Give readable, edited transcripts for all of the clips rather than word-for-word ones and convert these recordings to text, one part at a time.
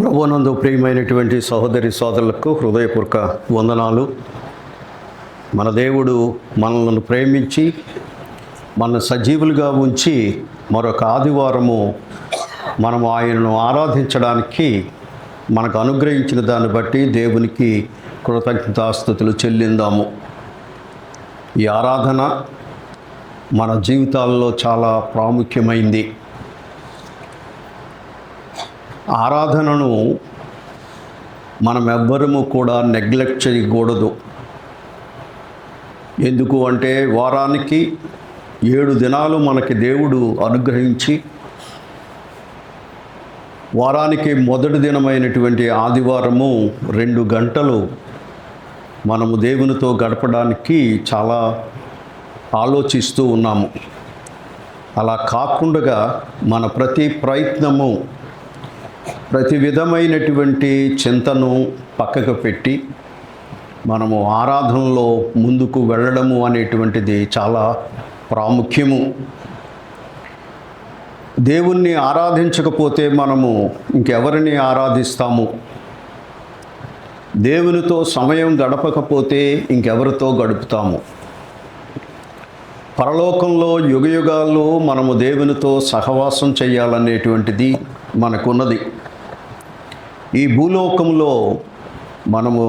ప్రభువునందు ప్రియమైనటువంటి సహోదరి సోదరులకు హృదయపూర్వక వందనాలు. మన దేవుడు మనల్ని ప్రేమించి మన సజీవులుగా ఉంచి మరొక ఆదివారము మనము ఆయనను ఆరాధించడానికి మనకు అనుగ్రహించిన దాన్ని బట్టి దేవునికి కృతజ్ఞతాస్తుతులు చెల్లిందాము. ఈ ఆరాధన మన జీవితాల్లో చాలా ప్రాముఖ్యమైంది. ఆరాధనను మనమెవ్వరము కూడా నెగ్లెక్ట్ చేయకూడదు. ఎందుకు అంటే వారానికి 7 దినాలు మనకి దేవుడు అనుగ్రహించి వారానికి మొదటి దినమైనటువంటి ఆదివారము 2 గంటలు మనము దేవునితో గడపడానికి చాలా ఆలోచిస్తూ ఉన్నాము. అలా కాకుండా మన ప్రతి ప్రయత్నము ప్రతి విధమైనటువంటి చింతను పక్కకు పెట్టి మనము ఆరాధనలో ముందుకు వెళ్ళడము అనేటువంటిది చాలా ప్రాముఖ్యము. దేవుణ్ణి ఆరాధించకపోతే మనము ఇంకెవరిని ఆరాధిస్తాము? దేవునితో సమయం గడపకపోతే ఇంకెవరితో గడుపుతాము? పరలోకంలో యుగయుగాలు మనము దేవునితో సహవాసం చేయాలనేటువంటిది మనకున్నది. ఈ భూలోకంలో మనము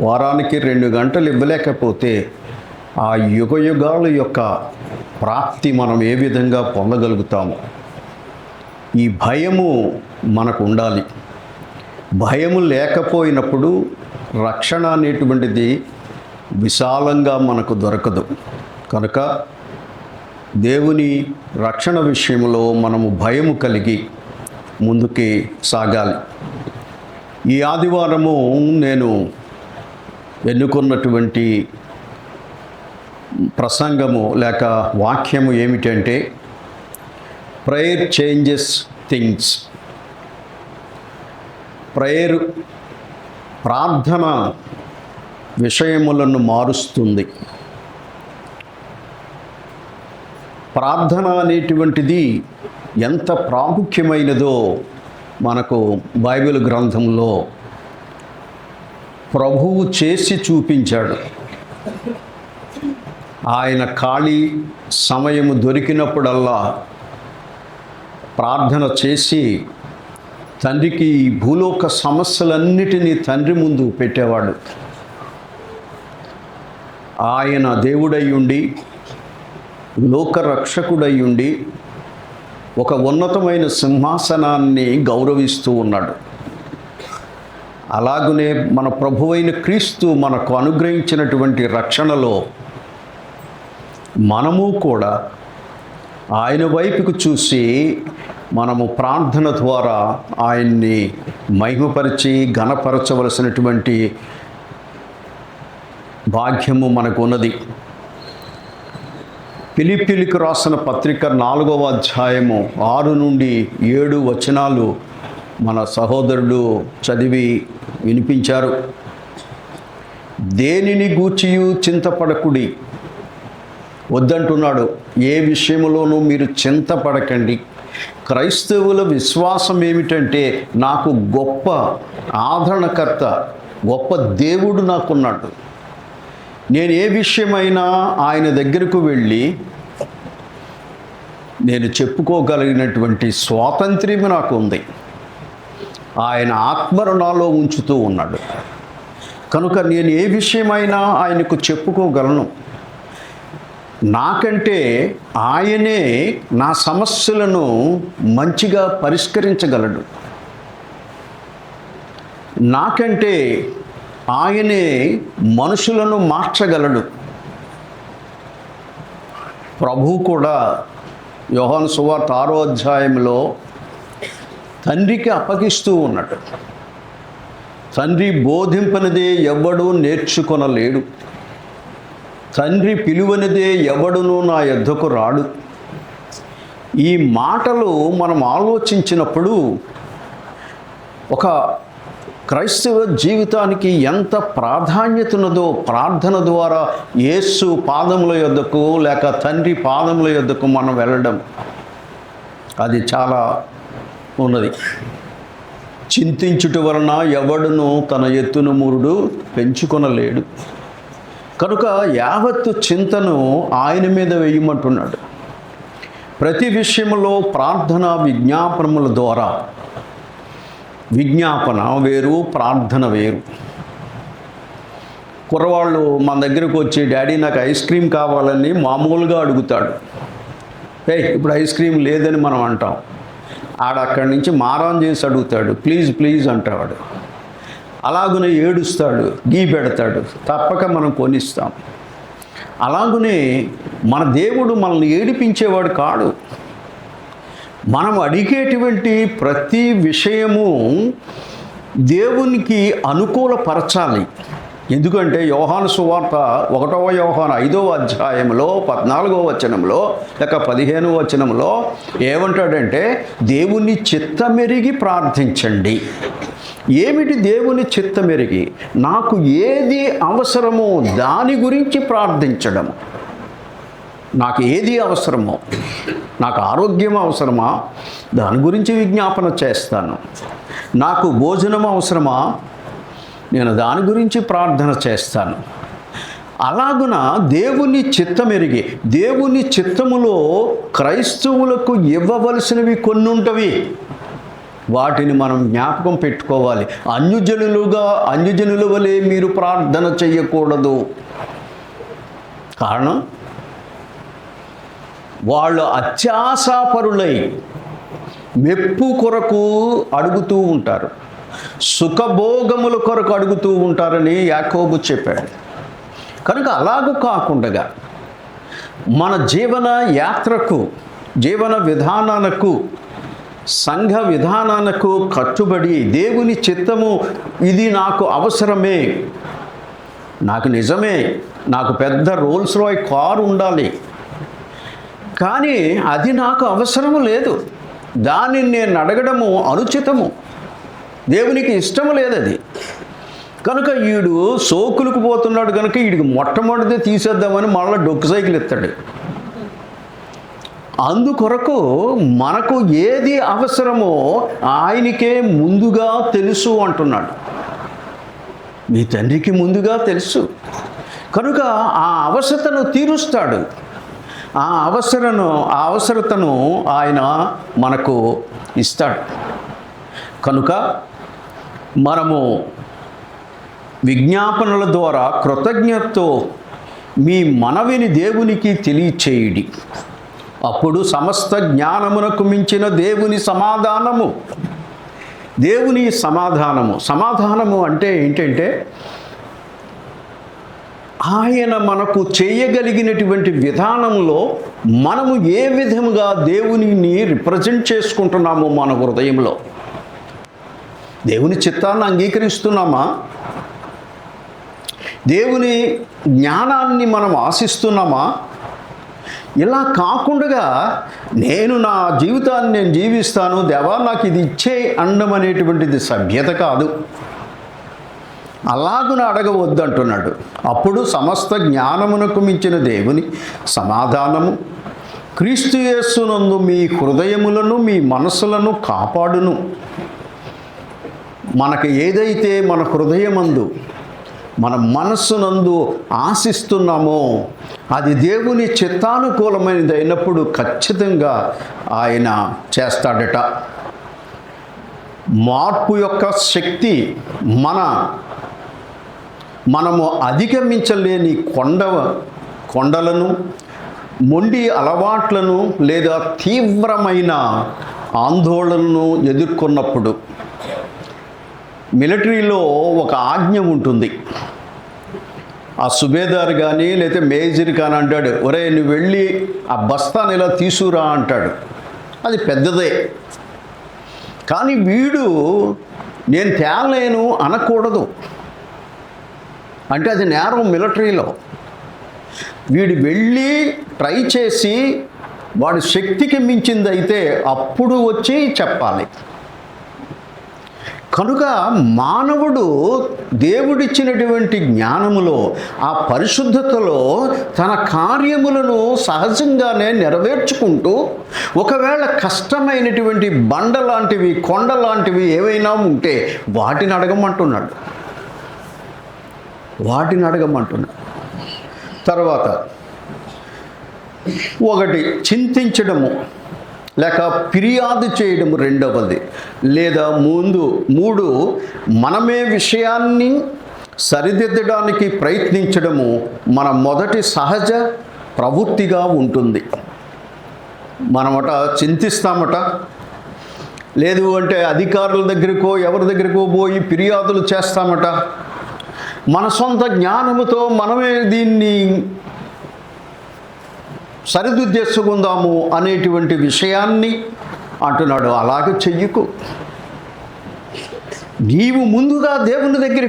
వారానికి 2 గంటలు ఇవ్వలేకపోతే ఆ యుగయుగాల యొక్క ప్రాప్తి మనం ఏ విధంగా పొందగలుగుతాము? ఈ భయము మనకు ఉండాలి. భయము లేకపోయినప్పుడు రక్షణ అనేటువంటిది విశాలంగా మనకు దొరకదు. కనుక దేవుని రక్షణ విషయంలో మనము భయము కలిగి ముందుకి సాగాలి. ఈ ఆదివారము నేను ఎన్నుకున్నటువంటి ప్రసంగము లేక వాక్యము ఏమిటంటే ప్రేయర్ చేంజెస్ థింగ్స్. ప్రార్థన విషయములను మారుస్తుంది. ప్రార్థన అనేటువంటిది ఎంత ప్రాముఖ్యమైనదో మనకు బైబిల్ గ్రంథంలో ప్రభువు చేసి చూపించాడు. ఆయన ఖాళీ సమయము దొరికినప్పుడల్లా ప్రార్థన చేసి తండ్రికి ఈ భూలోక సమస్యలన్నిటినీ తండ్రి ముందు పెట్టేవాడు. ఆయన దేవుడై ఉండి లోకరక్షకుడై ఉండి ఒక ఉన్నతమైన సింహాసనాన్ని గౌరవిస్తూ ఉన్నాడు. అలాగనే మన ప్రభువైన క్రీస్తు మనకు అనుగ్రహించినటువంటి రక్షణలో మనము కూడా ఆయన వైపుకు చూసి మనము ప్రార్థన ద్వారా ఆయన్ని మహిమపరిచి ఘనపరచవలసినటువంటి భాగ్యము మనకు ఉన్నది. ఫిలిప్పీలకు రాసిన పత్రిక 4వ అధ్యాయము 6 నుండి 7 వచనాలు మన సహోదరుడు చదివి వినిపించారు. దేనిని గూర్చియు చింతపడకుడి వద్దంటున్నాడు. ఏ విషయంలోనూ మీరు చింతపడకండి. క్రైస్తవుల విశ్వాసం ఏమిటంటే నాకు గొప్ప ఆదరణకర్త, గొప్ప దేవుడు నాకున్నాడు. నేను ఏ విషయమైనా ఆయన దగ్గరకు వెళ్ళి నేను చెప్పుకోగలిగినటువంటి స్వాతంత్ర్యం నాకు ఉంది. ఆయన ఆత్మను నాలో ఉంచుతూ ఉన్నాడు. కనుక నేను ఏ విషయమైనా ఆయనకు చెప్పుకోగలను. నాకంటే ఆయనే నా సమస్యలను మంచిగా పరిష్కరించగలడు. నాకంటే ఆయనే మనుషులను మార్చగలడు. ప్రభువు కూడా యోహాను సువార్త 6వ అధ్యాయంలో తండ్రికి అప్పగిస్తూ ఉన్నాడు. తండ్రి బోధింపనిదే ఎవడూ నేర్చుకొనలేడు, తండ్రి పిలువనిదే ఎవడునూ నా యొద్దకు రాడు. ఈ మాటలు మనం ఆలోచించినప్పుడు ఒక క్రైస్తవ జీవితానికి ఎంత ప్రాధాన్యత ఉన్నదో, ప్రార్థన ద్వారా యేసు పాదముల యొద్దకు లేక తండ్రి పాదముల యొద్దకు మనం వెళ్ళడం అది చాలా ఉన్నది. చింతించుట వలన ఎవడును తన ఎత్తును మూరుడు పెంచుకొనలేడు. కనుక యావత్తు చింతను ఆయన మీద వేయమంటున్నాడు. ప్రతి విషయంలో ప్రార్థన విజ్ఞాపనముల ద్వారా, విజ్ఞాపన వేరు, ప్రార్థన వేరు. కుర్రవాళ్ళు మన దగ్గరకు వచ్చి, డాడీ నాకు ఐస్ క్రీమ్ కావాలని మామూలుగా అడుగుతాడు. ఇప్పుడు ఐస్ క్రీమ్ లేదని మనం అంటాం. అక్కడి నుంచి మారం చేసి అడుగుతాడు, ప్లీజ్ ప్లీజ్ అంటాడు. అలాగునే ఏడుస్తాడు, గీ పెడతాడు, తప్పక మనం కొనిస్తాం. అలాగునే మన దేవుడు మనల్ని ఏడిపించేవాడు కాడు. మనం అడిగేటువంటి ప్రతి విషయము దేవునికి అనుకూలపరచాలి. ఎందుకంటే యోహాను సువార్త 1వ యోహాను 5వ అధ్యాయంలో 14వ వచనంలో లేక 15వ వచనంలో ఏమంటాడంటే, దేవుని చిత్తమెరిగి ప్రార్థించండి. ఏమిటి దేవుని చిత్తమెరిగి? నాకు ఏది అవసరమో దాని గురించి ప్రార్థించడము. నాకు ఏది అవసరమో, నాకు ఆరోగ్యం అవసరమా, దాని గురించి విజ్ఞాపన చేస్తాను. నాకు భోజనం అవసరమా, నేను దాని గురించి ప్రార్థన చేస్తాను. అలాగున దేవుని చిత్తమెరిగి, దేవుని చిత్తములో క్రైస్తవులకు ఇవ్వవలసినవి కొన్ని ఉంటవి. వాటిని మనం జ్ఞాపకం పెట్టుకోవాలి. అన్యజనుల వలె మీరు ప్రార్థన చేయకూడదు. కారణం, వాళ్ళు అత్యాశాపరులై మెప్పు కొరకు అడుగుతూ ఉంటారు, సుఖభోగముల కొరకు అడుగుతూ ఉంటారని యాకోబు చెప్పాడు. కనుక అలాగూ కాకుండా మన జీవన యాత్రకు, జీవన విధానాలకు, సంఘ విధానాలకు కట్టుబడి దేవుని చిత్తము ఇది నాకు అవసరమే, నాకు నిజమే, నాకు పెద్ద రోల్స్ రాయ్ కారు ఉండాలి, కానీ అది నాకు అవసరము లేదు, దానిని నేను అడగడము అనుచితము, దేవునికి ఇష్టము లేదు అది. కనుక ఈడు సోకులకు పోతున్నాడు కనుక వీడికి మొట్టమొదటిదే తీసేద్దామని మళ్ళీ డొక్కు సైకిల్ ఎత్తాడు. అందుకొరకు మనకు ఏది అవసరమో ఆయనకే ముందుగా తెలుసు అంటున్నాడు. మీ తండ్రికి ముందుగా తెలుసు. కనుక ఆ అవసరతను తీరుస్తాడు. ఆ అవసరతను ఆయన మనకు ఇస్తాడు. కనుక మనము విజ్ఞాపనల ద్వారా కృతజ్ఞతతో మీ మనవిని దేవునికి తెలియచేయుడి. అప్పుడు సమస్త జ్ఞానమునకు మించిన దేవుని సమాధానము, సమాధానము అంటే ఏంటంటే, ఆయన మనకు చేయగలిగినటువంటి విధానంలో మనము ఏ విధముగా దేవునిని రిప్రజెంట్ చేసుకుంటున్నామో మన హృదయంలో, దేవుని చిత్తాన్ని అంగీకరిస్తున్నామా, దేవుని జ్ఞానాన్ని మనం ఆశిస్తున్నామా? ఇలా కాకుండా నేను నా జీవితాన్ని నేను జీవిస్తాను, దేవా నాకు ఇది ఇచ్చే అనడం అనేటువంటిది సభ్యత కాదు. అలాగున అడగవద్దంటున్నాడు. అప్పుడు సమస్త జ్ఞానమునకు మించిన దేవుని సమాధానము క్రీస్తు యేసునందు మీ హృదయములను మీ మనసులను కాపాడును. మనకు ఏదైతే మన హృదయమందు మన మనస్సునందు ఆశిస్తున్నామో అది దేవుని చిత్తానుకూలమైనది అయినప్పుడు ఖచ్చితంగా ఆయన చేస్తాడట. మార్పు యొక్క శక్తి మనము అధిగమించలేని కొండలను, మొండి అలవాట్లను లేదా తీవ్రమైన ఆందోళనను ఎదుర్కొన్నప్పుడు, మిలిటరీలో ఒక ఆజ్ఞ ఉంటుంది. ఆ సుబేదార్ కానీ లేదా మేజర్ కానీ అంటాడు, ఒరే నువ్వు వెళ్ళి ఆ బస్తాను ఇలా తీసుకురా అంటాడు. అది పెద్దదే, కానీ వీడు నేను తేలేను అనకూడదు. అంటే అది నేరం మిలిటరీలో. వీడు వెళ్ళి ట్రై చేసి వాడి శక్తికి మించిందైతే అప్పుడు వచ్చి చెప్పాలి. కనుక మానవుడు దేవుడిచ్చినటువంటి జ్ఞానములో, ఆ పరిశుద్ధతలో తన కార్యములను సహజంగానే నెరవేర్చుకుంటూ, ఒకవేళ కష్టమైనటువంటి బండ లాంటివి, కొండ లాంటివి ఏవైనా ఉంటే వాటిని అడగమంటున్నాడు. తర్వాత ఒకటి చింతించడము లేక ఫిర్యాదు చేయడము రెండవది, లేదా మూడు మనమే విషయాన్ని సరిదిద్దడానికి ప్రయత్నించడము మన మొదటి సహజ ప్రవృత్తిగా ఉంటుంది. మనమట చింతిస్తామట, లేదు అంటే అధికారుల దగ్గరకో ఎవరి దగ్గరకో పోయి ఫిర్యాదులు చేస్తామట. మన సొంత జ్ఞానముతో మనమే దీన్ని సరిదిద్దేసుకుందాము అనేటువంటి విషయాన్ని అంటున్నాడు. అలాగే చెయ్యకు. నీవు ముందుగా దేవుని దగ్గర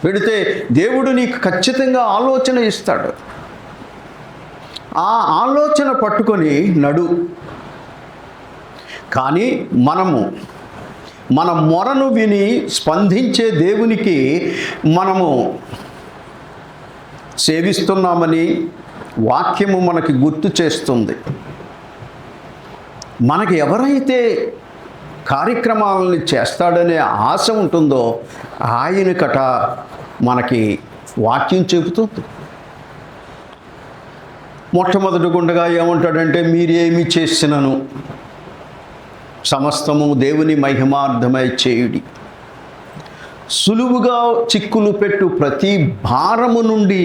పెడితే దేవుడు నీకు ఖచ్చితంగా ఆలోచన ఇస్తాడు. ఆ ఆలోచన పట్టుకొని నడు. కానీ మన మొరను విని స్పందించే దేవునికి మనము సేవిస్తున్నామని వాక్యము మనకి గుర్తు చేస్తుంది. మనకి ఎవరైతే కార్యక్రమాలని చేస్తాడనే ఆశ ఉంటుందో ఆయనకట మనకి వాక్యం చెబుతుంది. మొట్టమొదటి గుండగా ఏమంటాడంటే, మీరేమి చేసినను సమస్తము దేవుని మహిమార్థమై చేయుడి. సులువుగా చిక్కులు పెట్టు ప్రతి భారము నుండి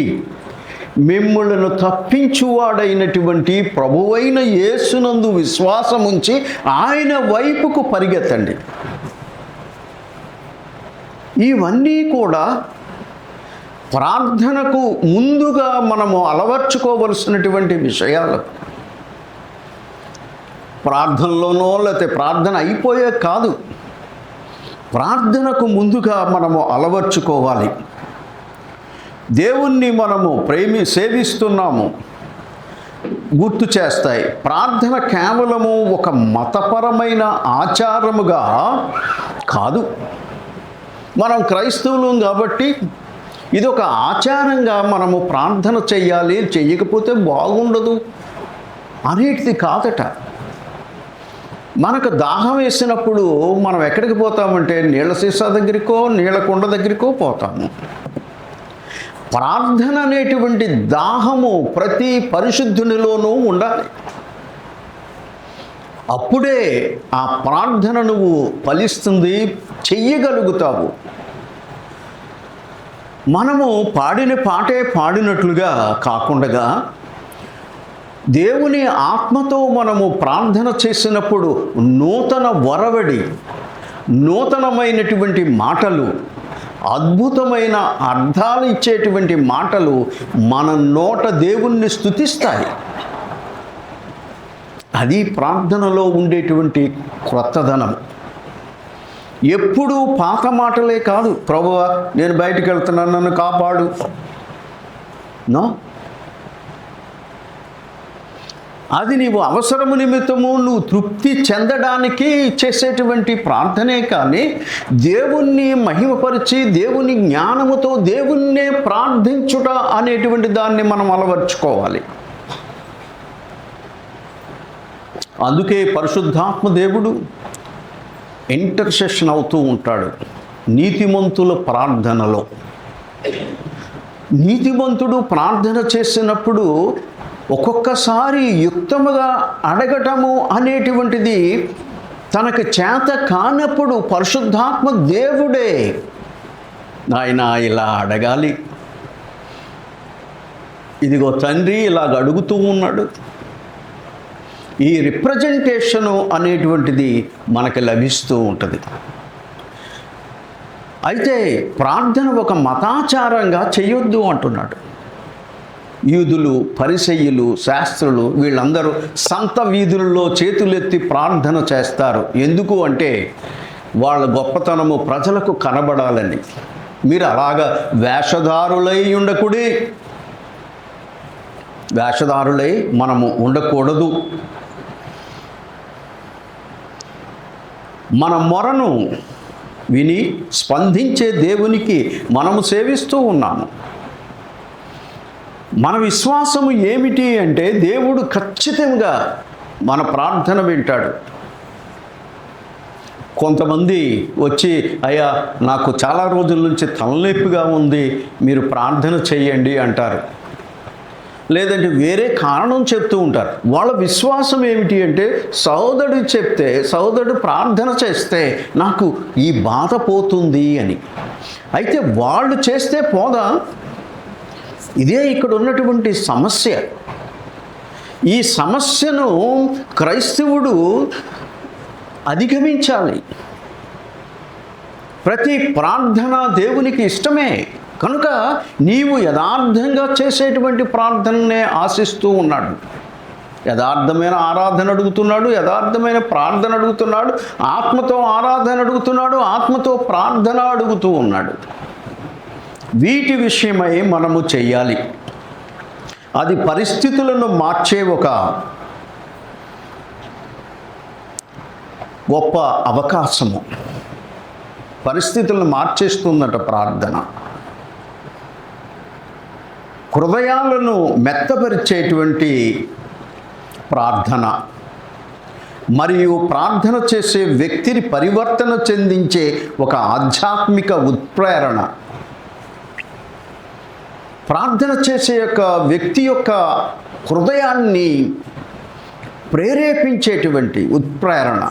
మిమ్ములను తప్పించువాడైనటువంటి ప్రభువైన యేసునందు విశ్వాసముంచి ఆయన వైపుకు పరిగెత్తండి. ఇవన్నీ కూడా ప్రార్థనకు ముందుగా మనము అలవర్చుకోవలసినటువంటి విషయాలు. ప్రార్థనలోనో లేకపోతే ప్రార్థన అయిపోయే కాదు, ప్రార్థనకు ముందుగా మనము అలవర్చుకోవాలి. దేవుణ్ణి మనము సేవిస్తున్నాము గుర్తు చేస్తాయి. ప్రార్థన కేవలము ఒక మతపరమైన ఆచారముగా కాదు. మనం క్రైస్తవులం కాబట్టి ఇది ఒక ఆచారంగా మనము ప్రార్థన చెయ్యాలి, చెయ్యకపోతే బాగుండదు అనేటిది కాదట. మనకు దాహం వేసినప్పుడు మనం ఎక్కడికి పోతామంటే నీళ్ళ సీసా దగ్గరికో నీళ్ళ కుండ దగ్గరికో పోతాము. ప్రార్థన అనేటువంటి దాహము ప్రతి పరిశుద్ధునిలోనూ ఉండాలి. అప్పుడే ఆ ప్రార్థన నువ్వు ఫలిస్తుంది, చెయ్యగలుగుతావు. మనము పాడిన పాటే పాడినట్లుగా కాకుండా దేవుని ఆత్మతో మనము ప్రార్థన చేసినప్పుడు నూతన వరవడి, నూతనమైనటువంటి మాటలు, అద్భుతమైన అర్థాలు ఇచ్చేటువంటి మాటలు మన నోట దేవుణ్ణి స్తుతిస్తాయి. అది ప్రార్థనలో ఉండేటువంటి క్రొత్తదనం. ఎప్పుడూ పాత మాటలే కాదు, ప్రభువా నేను బయటికి వెళ్తున్నాను నన్ను కాపాడు, నో. అది నీవు అవసరము నిమిత్తము నువ్వు తృప్తి చెందడానికి చేసేటువంటి ప్రార్థనే కానీ దేవుణ్ణి మహిమపరిచి దేవుని జ్ఞానముతో దేవుణ్ణే ప్రార్థించుట అనేటువంటి దాన్ని మనం అలవర్చుకోవాలి. అందుకే పరిశుద్ధాత్మ దేవుడు ఇంటర్సెషన్ అవుతూ ఉంటాడు నీతిమంతుల ప్రార్థనలో. నీతిమంతుడు ప్రార్థన చేసినప్పుడు ఒక్కొక్కసారి యుక్తముగా అడగటము అనేటువంటిది తనకు చేత కానప్పుడు పరిశుద్ధాత్మ దేవుడే ఆయన ఇలా అడగాలి, ఇదిగో తండ్రి ఇలాగ అడుగుతూ ఉన్నాడు. ఈ రిప్రజెంటేషను అనేటువంటిది మనకు లభిస్తూ ఉంటుంది. అయితే ప్రార్థన ఒక మతాచారంగా చేయొద్దు అంటున్నాడు. యూదులు, పరిసయ్యులు, శాస్త్రులు వీళ్ళందరూ సంత వీధుల్లో చేతులెత్తి ప్రార్థన చేస్తారు. ఎందుకు అంటే వాళ్ళ గొప్పతనము ప్రజలకు కనబడాలని. మీరు అలాగా వేషధారులై ఉండకుడి, వేషధారులై మనము ఉండకూడదు. మన మొరను విని స్పందించే దేవునికి మనము సేవిస్తూ ఉన్నాము. మన విశ్వాసము ఏమిటి అంటే దేవుడు ఖచ్చితంగా మన ప్రార్థన వింటాడు. కొంతమంది వచ్చి, అయ్యా నాకు చాలా రోజుల నుంచి తలనొప్పిగా ఉంది, మీరు ప్రార్థన చేయండి అంటారు. లేదంటే వేరే కారణం చెప్తూ ఉంటారు. వాళ్ళ విశ్వాసం ఏమిటి అంటే సహోదరుడు చెప్తే, సహోదరుడు ప్రార్థన చేస్తే నాకు ఈ బాధ పోతుంది అని. అయితే వాళ్ళు చేస్తే పోదా? ఇదే ఇక్కడ ఉన్నటువంటి సమస్య. ఈ సమస్యను క్రైస్తవుడు అధిగమించాలి. ప్రతి ప్రార్థన దేవునికి ఇష్టమే కనుక నీవు యథార్థంగా చేసేటువంటి ప్రార్థననే ఆశిస్తూ ఉన్నాడు. యథార్థమైన ఆరాధన అడుగుతున్నాడు, యథార్థమైన ప్రార్థన అడుగుతున్నాడు, ఆత్మతో ఆరాధన అడుగుతున్నాడు, ఆత్మతో ప్రార్థన అడుగుతూ ఉన్నాడు. వీటి విషయమై మనము చెయ్యాలి. అది పరిస్థితులను మార్చే ఒక గొప్ప అవకాశము. పరిస్థితులను మార్చేస్తుందట ప్రార్థన. హృదయాలను మెత్తపరిచేటువంటి ప్రార్థన మరియు ప్రార్థన చేసే వ్యక్తిని పరివర్తన చెందించే ఒక ఆధ్యాత్మిక ఉత్ప్రేరణ. ప్రార్థన చేసే యొక్క వ్యక్తి యొక్క హృదయాన్ని ప్రేరేపించేటువంటి ఉత్ప్రేరణ.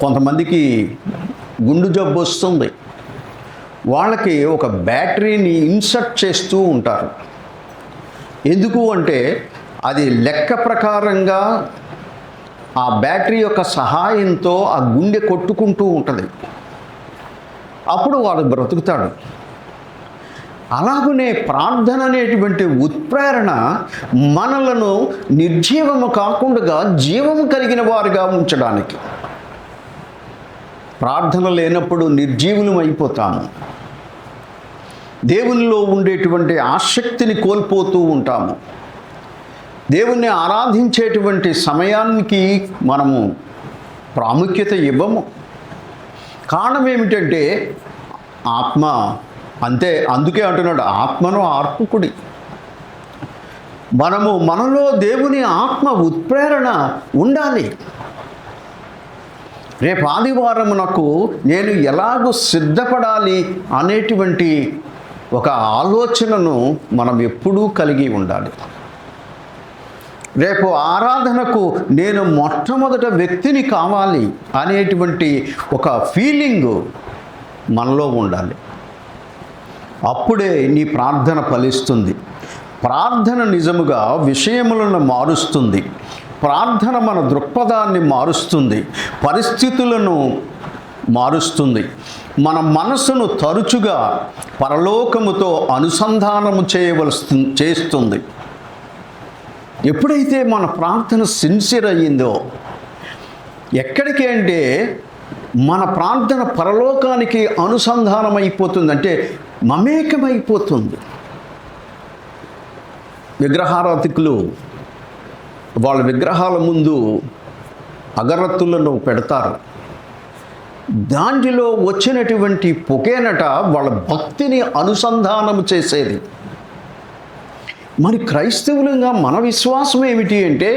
కొంతమందికి గుండె జబ్బు వస్తుంది, వాళ్ళకి ఒక బ్యాటరీని ఇన్సర్ట్ చేస్తూ ఉంటారు. ఎందుకు అంటే అది లెక్క ప్రకారంగా ఆ బ్యాటరీ యొక్క సహాయంతో ఆ గుండె కొట్టుకుంటూ ఉంటుంది, అప్పుడు వాడు బ్రతుకుతాడు. అలాగనే ప్రార్థన అనేటువంటి ఉత్ప్రేరణ మనలను నిర్జీవము కాకుండా జీవము కలిగిన వారుగా ఉంచడానికి. ప్రార్థన లేనప్పుడు నిర్జీవులం అయిపోతాము. దేవునిలో ఉండేటువంటి ఆసక్తిని కోల్పోతూ ఉంటాము. దేవుణ్ణి ఆరాధించేటువంటి సమయానికి మనము ప్రాముఖ్యత ఇవ్వము. కారణం ఏమిటంటే ఆత్మ అంతే. అందుకే అంటున్నాడు, ఆత్మను ఆర్పుకుడి. మనలో దేవుని ఆత్మ ఉత్ప్రేరణ ఉండాలి. రేపు ఆదివారమునకు నేను ఎలాగూ సిద్ధపడాలి అనేటువంటి ఒక ఆలోచనను మనం ఎప్పుడూ కలిగి ఉండాలి. రేపు ఆరాధనకు నేను మొట్టమొదట వ్యక్తిని కావాలి అనేటువంటి ఒక ఫీలింగు మనలో ఉండాలి. అప్పుడే నీ ప్రార్థన ఫలిస్తుంది. ప్రార్థన నిజముగా విషయములను మారుస్తుంది. ప్రార్థన మన దృక్పథాన్ని మారుస్తుంది, పరిస్థితులను మారుస్తుంది. మన మనసును తరచుగా పరలోకముతో అనుసంధానము చేస్తుంది. ఎప్పుడైతే మన ప్రార్థన సిన్సియర్ అయ్యిందో, ఎక్కడికి అంటే మన ప్రార్థన పరలోకానికి అనుసంధానం అయిపోతుంది, అంటే మమేకమైపోతుంది. విగ్రహారాధికులు వాళ్ళ విగ్రహాల ముందు అగరత్తులను పెడతారు. దాంట్లో వచ్చినటువంటి పొగేనట వాళ్ళ భక్తిని అనుసంధానము చేసేది. మరి క్రైస్తవులంగా మన విశ్వాసం ఏమిటి అంటే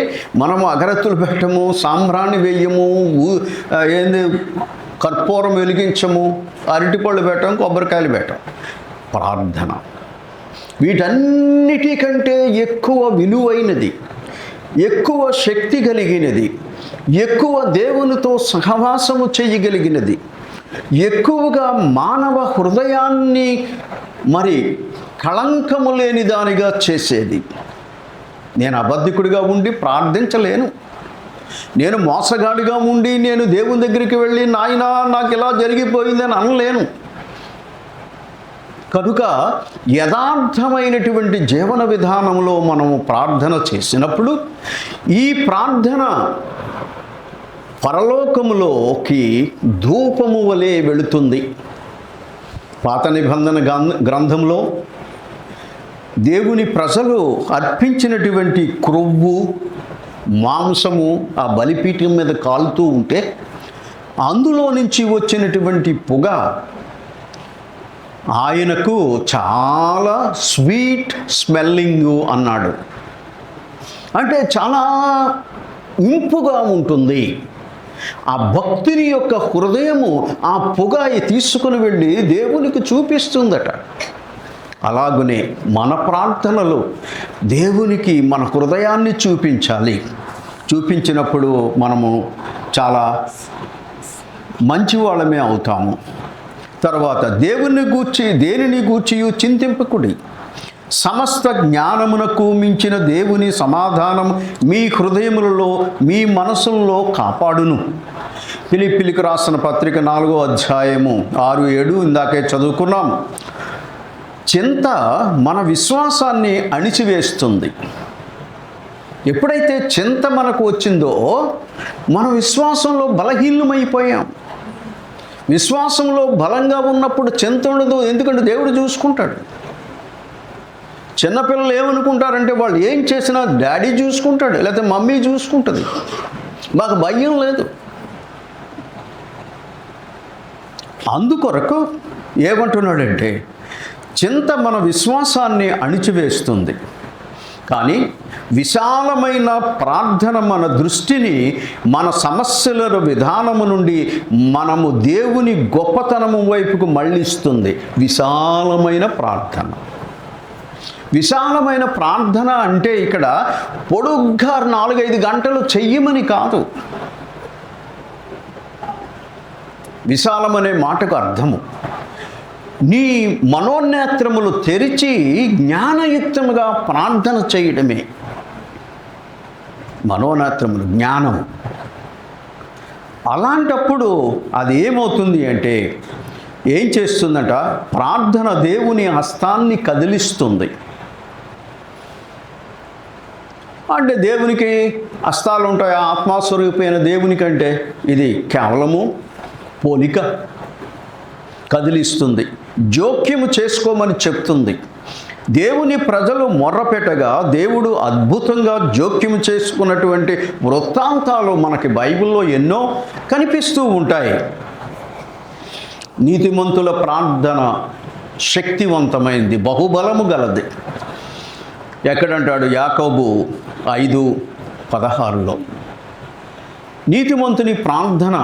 మనము అగరత్తులు పెట్టము, సాంబ్రాణి వేయము, కర్పూరం వెలిగించము, అరటిపళ్ళు పెట్టం, కొబ్బరికాయలు పెట్టం. ప్రార్థన వీటన్నిటికంటే ఎక్కువ విలువైనది, ఎక్కువ శక్తి కలిగినది, ఎక్కువ దేవునితో సహవాసము చేయగలిగినది, ఎక్కువగా మానవ హృదయాన్ని మరి కళంకము లేని దానిగా చేసేది. నేను అబద్ధికుడిగా ఉండి ప్రార్థించలేను. నేను మోసగాడిగా ఉండి నేను దేవుని దగ్గరికి వెళ్ళి నాయనా నాకు ఇలా జరిగిపోయిందని అనలేను. కనుక యథార్థమైనటువంటి జీవన విధానంలో మనము ప్రార్థన చేసినప్పుడు ఈ ప్రార్థన పరలోకములోకి ధూపము వలె వెళుతుంది. పాత నిబంధన గ్రంథంలో దేవుని ప్రజలు అర్పించినటువంటి క్రొవ్వు, మాంసము ఆ బలిపీఠం మీద కాలుతూ ఉంటే అందులో నుంచి వచ్చినటువంటి పొగ ఆయనకు చాలా స్వీట్ స్మెల్లింగ్ అన్నాడు. అంటే చాలా ఇంపుగా ఉంటుంది. ఆ భక్తుని యొక్క హృదయము ఆ పొగ తీసుకుని వెళ్ళి దేవునికి చూపిస్తుందట. అలాగనే మన ప్రార్థనలు దేవునికి మన హృదయాన్ని చూపించాలి. చూపించినప్పుడు మనము చాలా మంచి వాళ్ళమే అవుతాము. తర్వాత దేనిని గూర్చి చింతింపకుడి, సమస్త జ్ఞానమునకు మించిన దేవుని సమాధానం మీ హృదయములలో మీ మనసుల్లో కాపాడును. ఫిలిప్పీలకు రాసిన పత్రిక 4వ అధ్యాయము 6-7 ఇందాకే చదువుకున్నాం. చింత మన విశ్వాసాన్ని అణిచివేస్తుంది. ఎప్పుడైతే చింత మనకు వచ్చిందో మన విశ్వాసంలో బలహీనమైపోయాం. విశ్వాసంలో బలంగా ఉన్నప్పుడు చింత ఉండదు. ఎందుకంటే దేవుడు చూసుకుంటాడు. చిన్నపిల్లలు ఏమనుకుంటారంటే వాళ్ళు ఏం చేసినా డాడీ చూసుకుంటాడు, లేకపోతే మమ్మీ చూసుకుంటుంది, మాకు భయం లేదు. అందుకొరకు ఏమంటున్నాడంటే చింత మన విశ్వాసాన్ని అణిచివేస్తుంది, కానీ విశాలమైన ప్రార్థన మన దృష్టిని మన సమస్యల విధానము నుండి మనము దేవుని గొప్పతనము వైపుకు మళ్ళిస్తుంది. విశాలమైన ప్రార్థన. విశాలమైన ప్రార్థన అంటే ఇక్కడ పొడుగ్గా 4-5 గంటలు చెయ్యమని కాదు. విశాలమనే మాటకు అర్థము నీ మనోనేత్రములు తెరిచి జ్ఞానయుక్తముగా ప్రార్థన చేయడమే. మనోనేత్రములు జ్ఞానము. అలాంటప్పుడు అది ఏమవుతుంది అంటే ఏం చేస్తుందట, ప్రార్థన దేవుని హస్తాన్ని కదిలిస్తుంది. అంటే దేవునికి హస్తాలు ఉంటాయి. ఆత్మస్వరూపమైన దేవునికి అంటే ఇది కేవలము పోలిక. కదిలిస్తుంది, జోక్యము చేసుకోమని చెప్తుంది. దేవుని ప్రజలు మొర్రపెట్టగా దేవుడు అద్భుతంగా జోక్యము చేసుకున్నటువంటి వృత్తాంతాలు మనకి బైబిల్లో ఎన్నో కనిపిస్తూ ఉంటాయి. నీతిమంతుల ప్రార్థన శక్తివంతమైంది, బహుబలము గలది. ఎక్కడంటాడు? యాకోబు 5:16లో నీతిమంతుని ప్రార్థన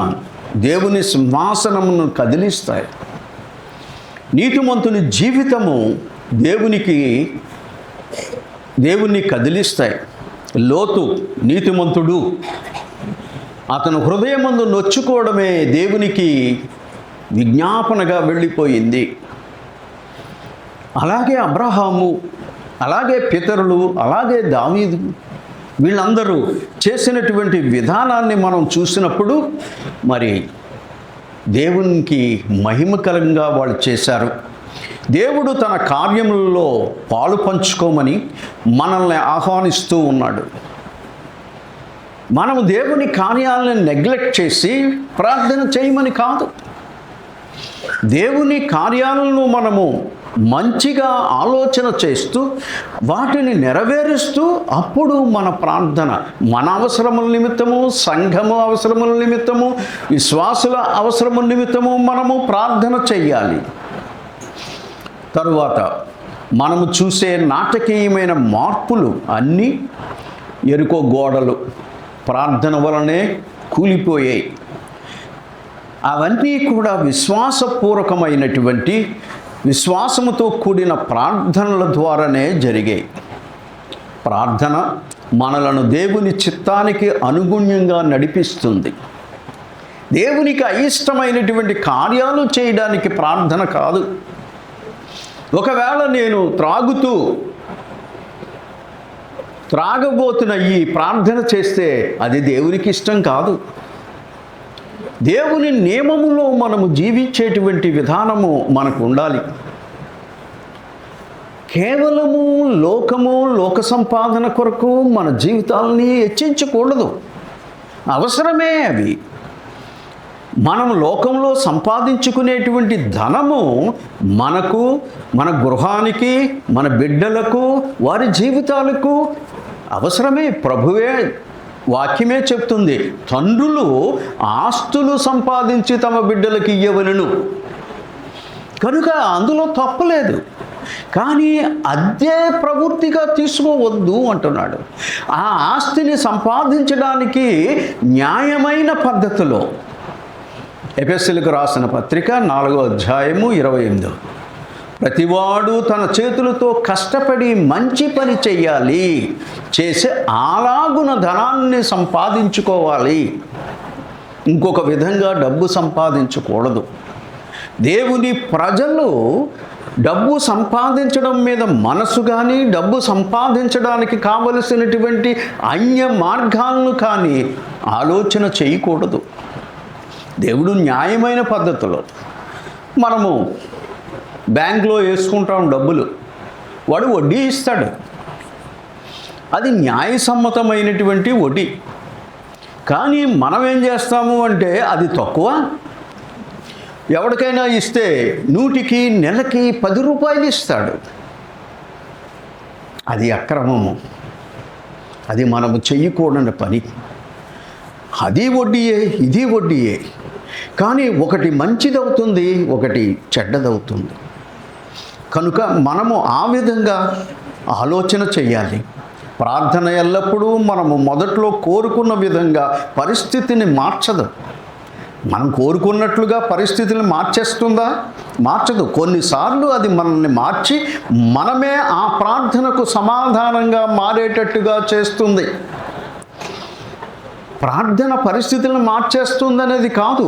దేవుని సింహాసనమును కదిలిస్తాయి. నీతిమంతుని జీవితము దేవుని కదిలిస్తాయి. లోతు నీతిమంతుడు, అతను హృదయమందు నొచ్చుకోవడమే దేవునికి విజ్ఞాపనగా వెళ్ళిపోయింది. అలాగే అబ్రహాము, అలాగే పితరులు, అలాగే దావీదు, వీళ్ళందరూ చేసినటువంటి విధానాన్ని మనం చూసినప్పుడు మరి దేవునికి మహిమకరంగా వాళ్ళు చేశారు. దేవుడు తన కార్యములలో పాలు పంచుకోమని మనల్ని ఆహ్వానిస్తూ ఉన్నాడు. మనము దేవుని కార్యాలను నెగ్లెక్ట్ చేసి ప్రార్థన చేయమని కాదు. దేవుని కార్యాలను మనము మంచిగా ఆలోచన చేస్తూ వాటిని నెరవేరుస్తూ అప్పుడు మన ప్రార్థన మన అవసరముల నిమిత్తము, సంఘము అవసరముల నిమిత్తము, విశ్వాసుల అవసరముల నిమిత్తము మనము ప్రార్థన చెయ్యాలి. తరువాత మనము చూసే నాటకీయమైన మార్పులు అన్నీ ఎరుకో గోడలు ప్రార్థన వలనే కూలిపోయాయి. అవన్నీ కూడా విశ్వాసపూర్వకమైనటువంటి విశ్వాసముతో కూడిన ప్రార్థనల ద్వారానే జరిగాయి. ప్రార్థన మనలను దేవుని చిత్తానికి అనుగుణ్యంగా నడిపిస్తుంది. దేవునికి అయిష్టమైనటువంటి కార్యాలు చేయడానికి ప్రార్థన కాదు. ఒకవేళ నేను త్రాగబోతున్న ఈ ప్రార్థన చేస్తే అది దేవునికి ఇష్టం కాదు. దేవుని నియమములో మనము జీవించేటువంటి విధానము మనకు ఉండాలి. కేవలము లోక సంపాదన కొరకు మన జీవితాలని హెచ్చించకూడదు. అవసరమే అవి. మనం లోకంలో సంపాదించుకునేటువంటి ధనము మనకు, మన గృహానికి, మన బిడ్డలకు, వారి జీవితాలకు అవసరమే. ప్రభువే వాక్యమే చెప్తుంది, తండ్రులు ఆస్తులు సంపాదించి తమ బిడ్డలకు ఇయ్యవలెను. కనుక అందులో తప్పులేదు. కానీ అదే ప్రవృత్తిగా తీసుకోవద్దు అంటున్నాడు. ఆ ఆస్తిని సంపాదించడానికి న్యాయమైన పద్ధతిలో, ఎఫెసీయులకు రాసిన పత్రిక 4వ అధ్యాయము 28, ప్రతివాడు తన చేతులతో కష్టపడి మంచి పని చెయ్యాలి, చేసే అలాగున ధనాన్ని సంపాదించుకోవాలి. ఇంకొక విధంగా డబ్బు సంపాదించకూడదు. దేవుని ప్రజలు డబ్బు సంపాదించడం మీద మనసు కానీ, డబ్బు సంపాదించడానికి కావలసినటువంటి అన్య మార్గాలను కానీ ఆలోచన చేయకూడదు. దేవుడు న్యాయమైన పద్ధతిలో, మనము బ్యాంకులో వేసుకుంటాం డబ్బులు, వాడు వడ్డీ ఇస్తాడు, అది న్యాయసమ్మతమైనటువంటి వడ్డీ. కానీ మనం ఏం చేస్తాము అంటే అది తక్కువ, ఎవరికైనా ఇస్తే 100కి నెలకి 10 రూపాయలు ఇస్తాడు. అది అక్రమము, అది మనము చెయ్యకూడని పని. అది వడ్డీయే, ఇది వడ్డీయే. కానీ ఒకటి మంచిదవుతుంది, ఒకటి చెడ్డదవుతుంది. కనుక మనము ఆ విధంగా ఆలోచన చెయ్యాలి. ప్రార్థన ఎల్లప్పుడూ మనము మొదట్లో కోరుకున్న విధంగా పరిస్థితిని మార్చదు. మనం కోరుకున్నట్లుగా పరిస్థితులను మార్చేస్తుందా? మార్చదు. కొన్నిసార్లు అది మనల్ని మార్చి మనమే ఆ ప్రార్థనకు సమాధానంగా మారేటట్టుగా చేస్తుంది. ప్రార్థన పరిస్థితులను మార్చేస్తుందనేది కాదు.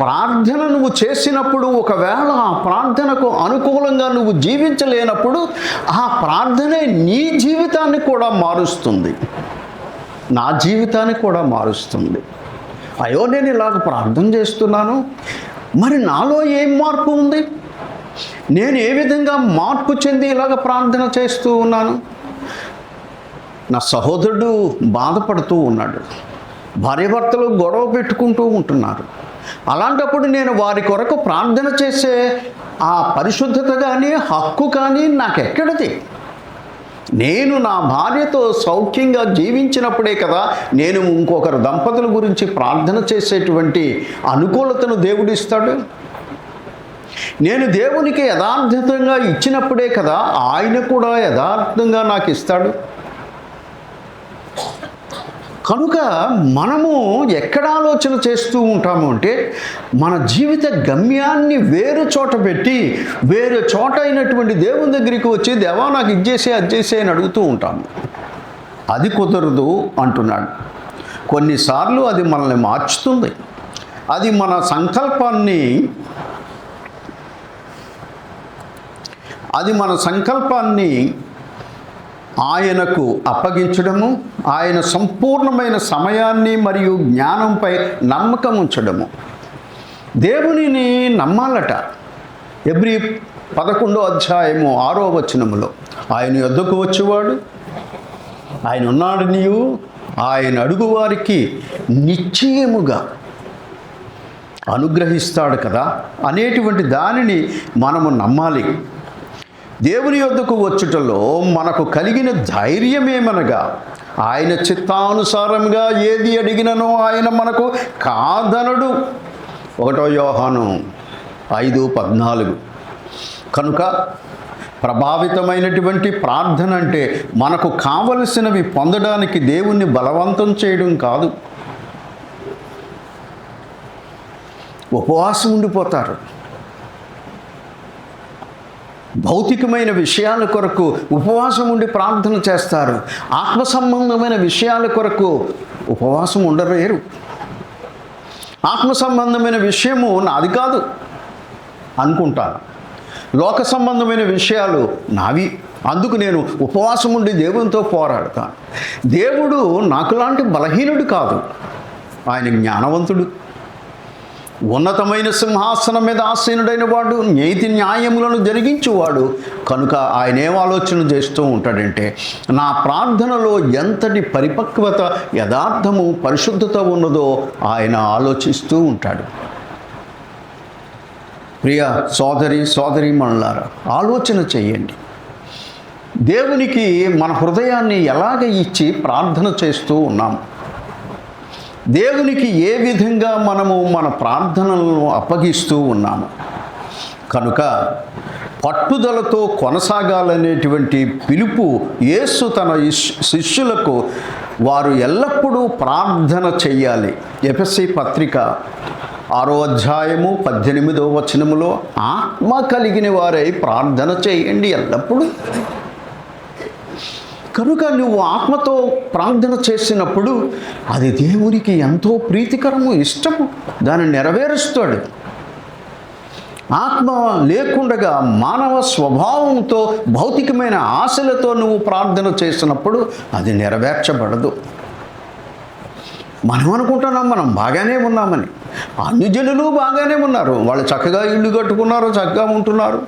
ప్రార్థన నువ్వు చేసినప్పుడు ఒకవేళ ఆ ప్రార్థనకు అనుకూలంగా నువ్వు జీవించలేనప్పుడు ఆ ప్రార్థనే నీ జీవితాన్ని కూడా మారుస్తుంది, నా జీవితాన్ని కూడా మారుస్తుంది. అయ్యో, నేను ఇలాగ ప్రార్థన చేస్తున్నాను, మరి నాలో ఏం మార్పు ఉంది? నేను ఏ విధంగా మార్పు చెంది ఇలాగ ప్రార్థన చేస్తూ ఉన్నాను? నా సహోదరుడు బాధపడుతూ ఉన్నాడు, భార్యాభర్తలు గొడవ పెట్టుకుంటూ ఉంటున్నారు. అలాంటప్పుడు నేను వారి కొరకు ప్రార్థన చేసే ఆ పరిశుద్ధత కానీ, హక్కు కానీ నాకెక్కడిది? నేను నా భార్యతో సౌఖ్యంగా జీవించినప్పుడే కదా నేను ఇంకొకరు దంపతుల గురించి ప్రార్థన చేసేటువంటి అనుకూలతను దేవుడు ఇస్తాడు. నేను దేవునికి యథార్థంగా ఇచ్చినప్పుడే కదా ఆయన కూడా యథార్థంగా నాకు ఇస్తాడు. కనుక మనము ఎక్కడ ఆలోచన చేస్తూ ఉంటాము అంటే మన జీవిత గమ్యాన్ని వేరే చోట పెట్టి వేరే చోట అయినటువంటి దేవుని దగ్గరికి వచ్చి, దేవా నాకు ఇచ్చేసే అది చేసే అని అడుగుతూ ఉంటాము. అది కుదరదు అంటున్నాడు. కొన్నిసార్లు అది మనల్ని మార్చుతుంది. అది మన సంకల్పాన్ని ఆయనకు అప్పగించడము, ఆయన సంపూర్ణమైన సమయాన్ని మరియు జ్ఞానంపై నమ్మకం ఉంచడము. దేవునిని నమ్మాలట. ఎబ్రీ 11వ అధ్యాయము 6వ వచనములో, ఆయన యొద్దకు వచ్చేవాడు, ఆయన ఉన్నాడు, నీవు ఆయన అడుగువారికి నిశ్చయముగా అనుగ్రహిస్తాడు కదా అనేటువంటి దానిని మనము నమ్మాలి. దేవుని యొద్దకు వచ్చుటలో మనకు కలిగిన ధైర్యమేమనగా, ఆయన చిత్తానుసారంగా ఏది అడిగిననో ఆయన మనకు కాదనడు. 1 యోహాను 5:14. కనుక ప్రభావితమైనటువంటి ప్రార్థన అంటే మనకు కావలసినవి పొందడానికి దేవుణ్ణి బలవంతం చేయడం కాదు. ఉపవాసం ఉండిపోతారు, భౌతికమైన విషయాల కొరకు ఉపవాసం ఉండి ప్రార్థన చేస్తారు. ఆత్మ సంబంధమైన విషయాల కొరకు ఉపవాసం ఉండలేరు. ఆత్మ సంబంధమైన విషయము నాది కాదు అనుకుంటాను, లోక సంబంధమైన విషయాలు నావి, అందుకు నేను ఉపవాసం ఉండి దేవునితో పోరాడతాను. దేవుడు నాకులాంటి బలహీనుడు కాదు, ఆయన జ్ఞానవంతుడు, ఉన్నతమైన సింహాసనం మీద ఆసీనుడైన వాడు, నీతి న్యాయములను జరిగించువాడు. కనుక ఆయన ఏం ఆలోచన చేస్తూ ఉంటాడంటే, నా ప్రార్థనలో ఎంతటి పరిపక్వత, యథార్థము, పరిశుద్ధత ఉన్నదో ఆయన ఆలోచిస్తూ ఉంటాడు. ప్రియ సోదరీమణులారా, ఆలోచన చెయ్యండి. దేవునికి మన హృదయాన్ని ఎలాగ ఇచ్చి ప్రార్థన చేస్తూ ఉన్నాము? దేవునికి ఏ విధంగా మనము మన ప్రార్థనలను అప్పగిస్తూ ఉన్నాము. కనుక పట్టుదలతో కొనసాగాలనేటువంటి పిలుపు యేసు తన శిష్యులకు వారు ఎల్లప్పుడూ ప్రార్థన చెయ్యాలి. ఎఫెసీ పత్రిక 6వ అధ్యాయము 18వ వచనములో ఆత్మ కలిగిన వారై ప్రార్థన చేయండి ఎల్లప్పుడూ. కనుక నువ్వు ఆత్మతో ప్రార్థన చేసినప్పుడు అది దేవునికి ఎంతో ప్రీతికరము, ఇష్టము, దాన్ని నెరవేరుస్తాడు. ఆత్మ లేకుండగా మానవ స్వభావంతో భౌతికమైన ఆశలతో నువ్వు ప్రార్థన చేసినప్పుడు అది నెరవేర్చబడదు. మనం అనుకుంటున్నాం మనం బాగానే ఉన్నామని. అన్ని జనులు బాగానే ఉన్నారు, వాళ్ళు చక్కగా ఇల్లు కట్టుకున్నారు, చక్కగా ఉంటున్నారు.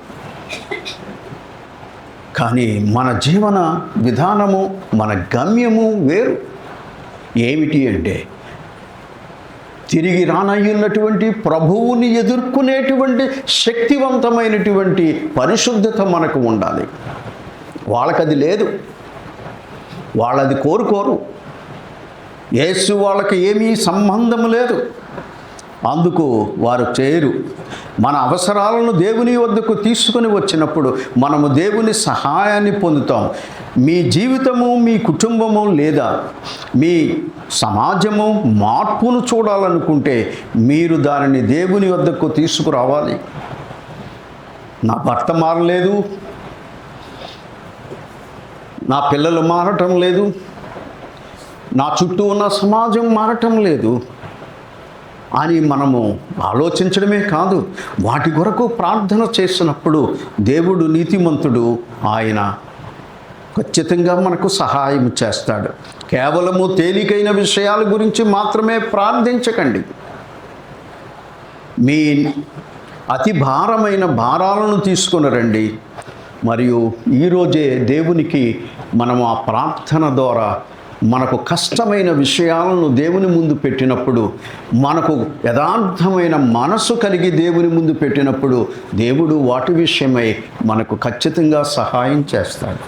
కానీ మన జీవన విధానము, మన గమ్యము వేరు. ఏమిటి అంటే తిరిగి రానయ్యున్నటువంటి ప్రభువుని ఎదుర్కొనేటువంటి శక్తివంతమైనటువంటి పరిశుద్ధత మనకు ఉండాలి. వాళ్ళకది లేదు, వాళ్ళది కోరుకోరు. యేసు వాళ్ళకి ఏమీ సంబంధం లేదు, అందుకు వారు చేయరు. మన అవసరాలను దేవుని వద్దకు తీసుకొని వచ్చినప్పుడు మనము దేవుని సహాయాన్ని పొందుతాం. మీ జీవితము, మీ కుటుంబము లేదా మీ సమాజము మార్పును చూడాలనుకుంటే మీరు దానిని దేవుని వద్దకు తీసుకురావాలి. నా భర్త మారలేదు, నా పిల్లలు మారటం లేదు, నా చుట్టూ ఉన్న సమాజం మారటం లేదు అని మనము ఆలోచించడమే కాదు, వాటి కొరకు ప్రార్థన చేసినప్పుడు దేవుడు నీతిమంతుడు, ఆయన ఖచ్చితంగా మనకు సహాయం చేస్తాడు. కేవలము తేలికైన విషయాల గురించి మాత్రమే ప్రార్థించకండి. మీ అతి భారమైన భారాలను తీసుకొని రండి. మరియు ఈరోజే దేవునికి మనము ఆ ప్రార్థన ద్వారా మనకు కష్టమైన విషయాలను దేవుని ముందు పెట్టినప్పుడు, మనకు యథార్థమైన మనసు కలిగి దేవుని ముందు పెట్టినప్పుడు దేవుడు వాటి విషయమై మనకు ఖచ్చితంగా సహాయం చేస్తాడు.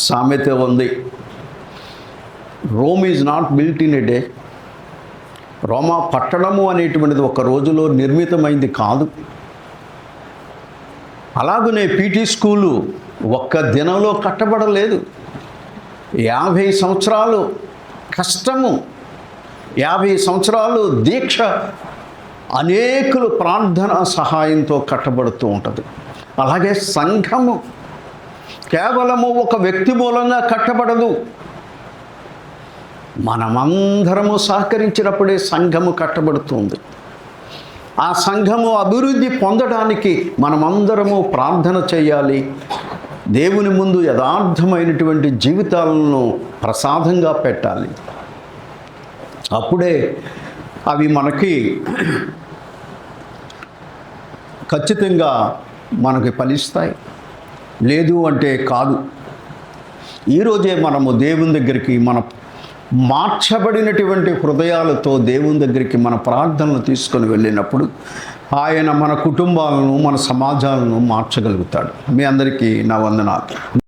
సామెత ఉంది, Rome is not built in a day. రోమా పట్టణము అనేటువంటిది ఒక రోజులో నిర్మితమైంది కాదు. అలాగనే పీటీ స్కూలు ఒక్క దినంలో కట్టబడలేదు. 50 సంవత్సరాలు కష్టము, 50 సంవత్సరాలు దీక్ష, అనేకులు ప్రార్థన సహాయంతో కట్టబడుతూ ఉంటుంది. అలాగే సంఘము కేవలము ఒక వ్యక్తి మూలంగా కట్టబడదు. మనమందరము సహకరించినప్పుడే సంఘము కట్టబడుతుంది. ఆ సంఘము అభివృద్ధి పొందడానికి మనమందరము ప్రార్థన చేయాలి. దేవుని ముందు యథార్థమైనటువంటి జీవితాలను ప్రసాదంగా పెట్టాలి. అప్పుడే అవి మనకి ఖచ్చితంగా మనకి ఫలిస్తాయి. లేదు అంటే కాదు. ఈరోజే మనము దేవుని దగ్గరికి మన మార్చబడినటువంటి హృదయాలతో దేవుని దగ్గరికి మన ప్రార్థనలు తీసుకొని వెళ్ళినప్పుడు ఆయన మన కుటుంబాలను, మన సమాజాలను మార్చగలుగుతాడు. మీ అందరికీ నా వందనాలు.